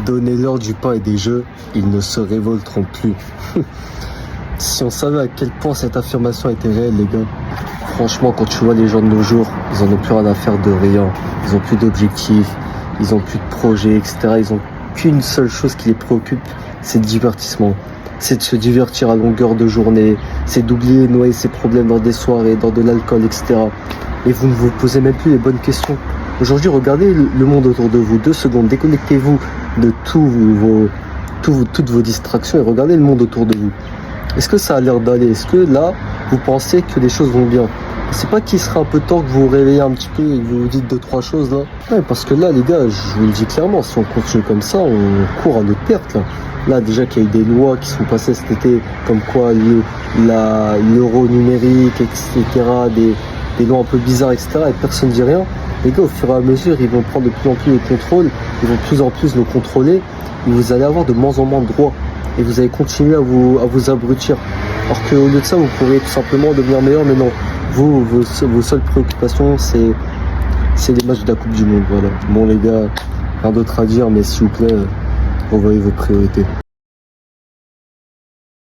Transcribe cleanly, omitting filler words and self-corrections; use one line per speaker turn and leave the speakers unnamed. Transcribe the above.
Donnez-leur du pain et des jeux, ils ne se révolteront plus. Si on savait à quel point cette affirmation était réelle, les gars. Franchement, quand tu vois les gens de nos jours, ils en ont plus rien à faire de rien. Ils ont plus d'objectifs, ils ont plus de projets, etc. Ils ont qu'une seule chose qui les préoccupe, c'est le divertissement. C'est de se divertir à longueur de journée, c'est d'oublier, noyer ses problèmes dans des soirées, dans de l'alcool, etc. Et vous ne vous posez même plus les bonnes questions. Aujourd'hui, regardez le monde autour de vous. 2 secondes, déconnectez-vous de toutes vos distractions et regardez le monde autour de vous. Est-ce que ça a l'air d'aller? Est-ce que là, vous pensez que les choses vont bien? C'est pas qu'il serait un peu temps que vous vous réveillez un petit peu et que vous vous dites 2-3 choses là? Ouais, parce que là, les gars, je vous le dis clairement, si on continue comme ça, on court à notre perte là. Là, déjà qu'il y a eu des lois qui sont passées cet été, comme quoi l'euro numérique, etc., des lois un peu bizarres, etc., et personne ne dit rien. Les gars, au fur et à mesure, ils vont prendre de plus en plus le contrôle, ils vont de plus en plus nous contrôler, et vous allez avoir de moins en moins de droits. Et vous allez continuer à vous abrutir. Alors qu'au lieu de ça, vous pourriez tout simplement devenir meilleur, mais non. Vos seules préoccupations, c'est les matchs de la Coupe du Monde, voilà. Bon les gars, rien d'autre à dire, mais s'il vous plaît, revoyez vos priorités.